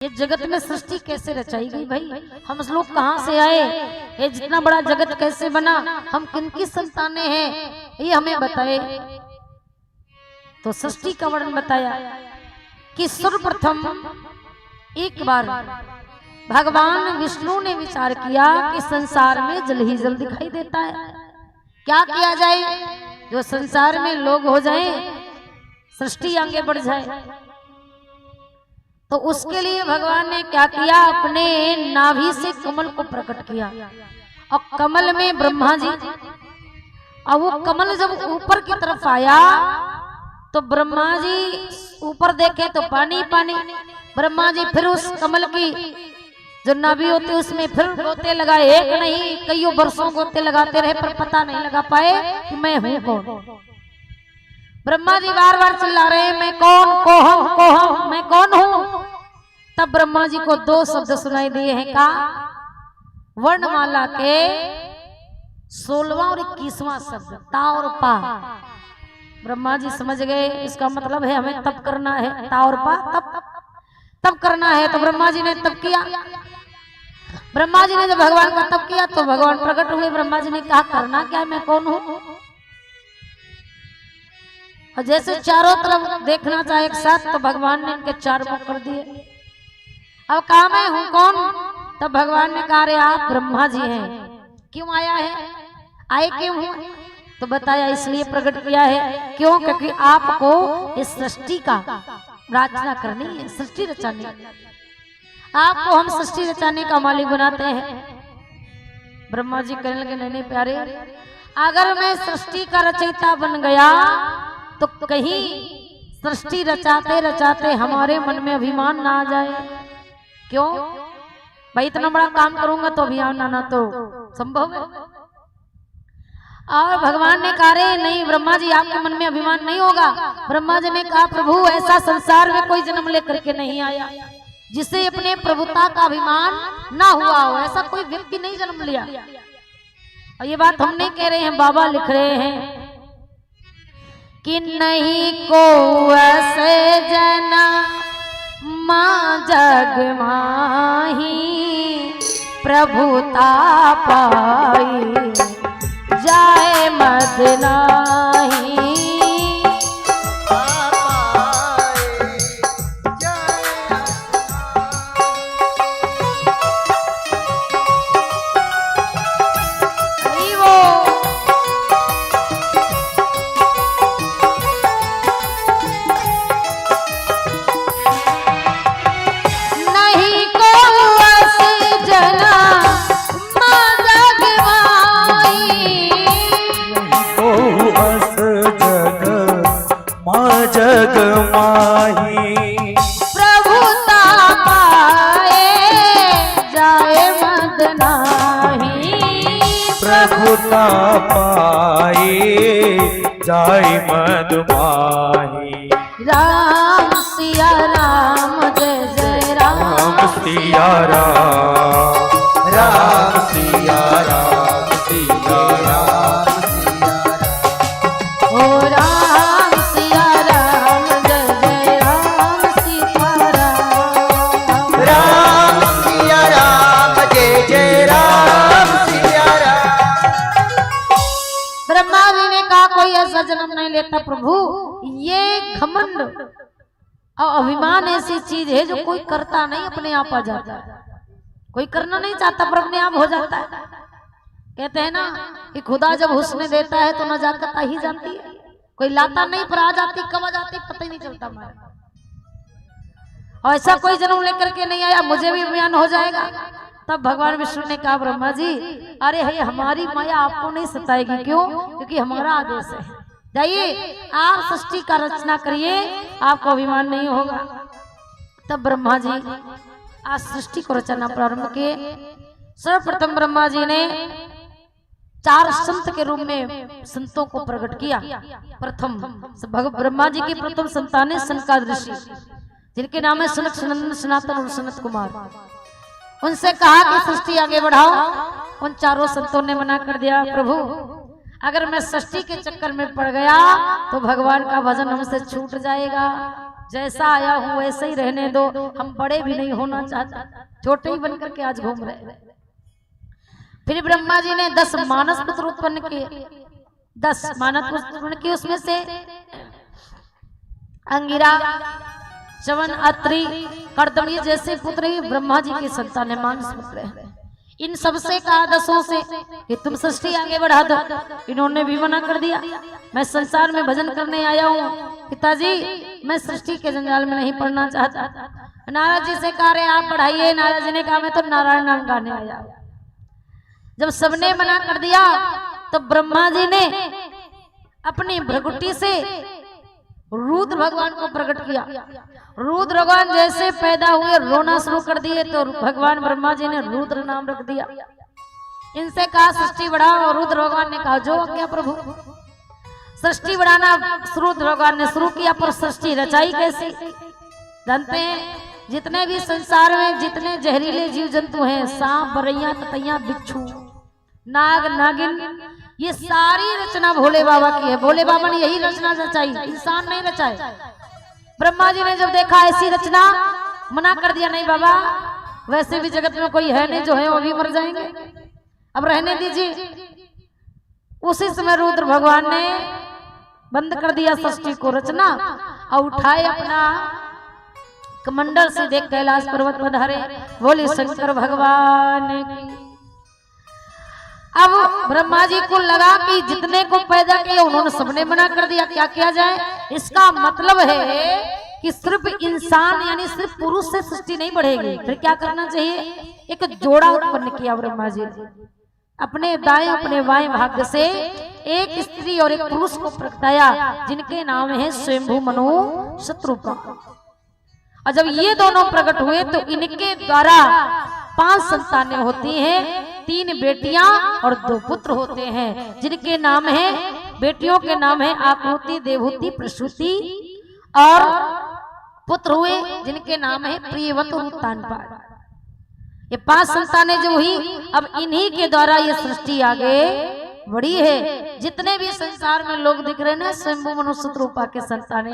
ये जगत में सृष्टि कैसे रचाई गई भाई? हम लोग कहाँ से आए? ये जितना बड़ा जगत कैसे बना? हम किनकी संतानें हैं? ये हमें बताए। तो सृष्टि का वर्णन बताया कि सर्वप्रथम एक बार भगवान विष्णु ने विचार किया कि संसार में जल ही जल दिखाई देता है, क्या किया जाए जो संसार में लोग हो जाए, सृष्टि आगे बढ़ जाए। तो उसके लिए भगवान ने क्या किया, अपने नाभि से कमल को प्रकट किया और कमल में ब्रह्मा जी, और वो कमल जब ऊपर की तरफ आया तो ब्रह्मा जी ऊपर देखे तो पानी पानी। ब्रह्मा जी फिर उस कमल की जो नाभि होती उसमें फिर गोते लगाए, एक नहीं कईयों वर्षों गोते लगाते रहे पर पता नहीं लगा पाए कि मैं हूं कौन। ब्रह्मा जी बार बार चिल्ला रहे मैं कौन, कोहम मैं कौन हूं। तब ब्रह्मा जी को दो शब्द सुनाई दिए हैं, का वर्णमाला के 16वां और 21वां शब्द ता और पा। ब्रह्मा जी समझ गए इसका मतलब है हमें तप करना है, ता और पा तप करना है। तो ब्रह्मा जी ने तप किया। ब्रह्मा जी ने जब भगवान का तप किया तो भगवान प्रकट हुए। ब्रह्मा जी ने कहा करना क्या, मैं कौन हूं। और जैसे चारों तरफ देखना चाहे एक साथ तो भगवान ने इनके चार मुख कर दिए। अब कहा मैं हूं कौन? तब भगवान ने कहा रे आप ब्रह्मा जी हैं, क्यों आया है, आए क्यों हूं? तो बताया इसलिए प्रकट किया है, क्यों? क्योंकि आपको इस सृष्टि का रचना करनी है, सृष्टि रचानी। आपको हम सृष्टि रचाने का मालिक बनाते हैं। ब्रह्मा जी कहने लगे नहीं प्यारे, अगर मैं सृष्टि का रचयिता बन गया तो कहीं सृष्टि रचाते रचाते हमारे मन में अभिमान ना आ जाए। क्यों भाई, इतना बड़ा काम करूंगा तो अभिमान आना तो संभव है। और भगवान ने कहा रे नहीं ब्रह्मा जी आपके मन में अभिमान नहीं होगा। ब्रह्मा जी ने कहा प्रभु ऐसा संसार में कोई जन्म लेकर के नहीं आया जिसे अपने प्रभुता का अभिमान ना हुआ हो, ऐसा कोई व्यक्ति नहीं जन्म लिया। और ये बात हम नहीं कह रहे हैं, बाबा लिख रहे हैं कि नहीं को ऐसे जना मां जग माही प्रभुता पाई जाए मद नाही। जग माही प्रभुता पाए जाए मद नाही। प्रभुता पाए जाए मद माही। राम सिया राम जय जय राम सिया राम, राम सिया राम सिया राम ओ राम सिया राम जय जय राम सीता राम। राम सिया राम जय जय राम सिया राम। ब्रह्मा जी ने कहा कोई ऐसा जन्म नहीं लेता प्रभु, ये घमंड और अभिमान ऐसी चीज है जो कोई करता नहीं, अपने आप आ जाता है। कोई करना नहीं चाहता पर अपने आप हो जाता है। कहते हैं ना कि खुदा जब हुस्न देता है तो नजाकत आ ही जाती है। कोई लाता नहीं पर आ जाती, कब आ जाती पता ही नहीं चलता हमारा। और ऐसा कोई जन्म लेकर के नहीं आया मुझे भी अभिमान हो जाएगा। तब भगवान विष्णु ने कहा ब्रह्मा जी अरे है हमारी माया आपको नहीं सताएगी। क्यों? क्योंकि हमारा आदेश है, जाइए आप सृष्टि का रचना करिए, आपको अभिमान नहीं होगा। तब ब्रह्मा जी आज सृष्टि को रचना प्रारंभ किए। सर्वप्रथम ब्रह्मा जी ने 4 संत के रूप में संतों को प्रकट किया। प्रथम ब्रह्मा जी की प्रथम संतान है सनकादिक ऋषि, जिनके नाम है सनक, सनंदन, सनातन और सनत कुमार। उनसे कहा कि सृष्टि आगे बढ़ाओ। उन चारों संतों ने मना कर दिया, प्रभु अगर मैं सृष्टि के चक्कर में पड़ गया तो भगवान का भजन हमसे छूट जाएगा, जैसा आया हूँ वैसे ही रहने दो, हम बड़े भी नहीं होना चाहते, छोटे ही बनकर के आज घूम रहे हैं। फिर ब्रह्मा जी ने 10 मानस पुत्र उत्पन्न किए, 10 मानस पुत्र उत्पन्न किए, उसमें से अंगिरा, चवन, अत्रि, कर्दमी जैसे पुत्र ही ब्रह्मा जी की संतान है, मानस पुत्र है। इन सबसे कहा 10 से कि तुम सृष्टि आगे बढ़ा दो, इन्होंने भी मना कर दिया। मैं संसार में भजन करने आया हूँ पिताजी, मैं सृष्टि के जंजाल में नहीं पढ़ना चाहता। नारद जी से कह रहे आप बढ़ाइए, नारद जी ने कहा मैं तो नारायण नाम गाने आया। जब सबने मना कर दिया तो ब्रह्मा जी ने अपनी भ्रगुटी से रुद्र भगवान को प्रकट किया। रुद्र भगवान जैसे पैदा हुए रोना शुरू कर दिए तो भगवान ब्रह्मा जी ने रुद्र नाम रख दिया। इनसे कहा सृष्टि बढ़ाओ, और रुद्र भगवान ने कहा जो आज्ञा प्रभु। सृष्टि बढ़ाना रुद्र भगवान ने शुरू किया, पर सृष्टि रचाई कैसे? जानते हैं जितने भी संसार में जितने जहरीले जीव जंतु हैं, सांप, बरैया, ततैया, बिच्छू, नाग, नागिन, ये सारी रचना भोले बाबा की है। भोले बाबा ने यही रचना रचाई, इंसान नहीं रचाए। ब्रह्मा जी ने जब देखा ऐसी रचना, मना कर दिया नहीं बाबा, वैसे भी जगत में कोई है नहीं, जो है वो भी मर जाएंगे, अब रहने दीजिए। उसी समय रुद्र भगवान ने बंद कर दिया सृष्टि को रचना, और उठाए अपना कमंडल से देख कैलाश पर्वत पधारे, बोले शंकर भगवान की। अब ब्रह्मा जी को लगा कि जितने को पैदा किया उन्होंने सबने मना कर दिया, क्या किया जाए? इसका मतलब है कि सिर्फ इंसान यानी सिर्फ पुरुष से सृष्टि नहीं बढ़ेगी, फिर क्या करना चाहिए? एक जोड़ा उत्पन्न किया ब्रह्मा जी ने, अपने दाएं अपने बाएं भाग से एक स्त्री और एक पुरुष को प्रगटाया, जिनके नाम है स्वयंभू, मनु, शत्रुपा। और जब ये दोनों प्रकट हुए तो इनके द्वारा 5 संतानें होती हैं, 3 बेटियां और 2 पुत्र होते हैं, जिनके नाम है, बेटियों के नाम है आकृति, देवहूति, प्रसूति, और पुत्र हुए जिनके नाम है प्रियवत और उत्तानपाद। ये 5 संतानें जो हुई, अब इन्हीं के द्वारा ये सृष्टि आगे बढ़ी है। जितने भी संसार में लोग दिख रहे हैं ना, स्वयंभू, मनु, शत्रुपा के संतानें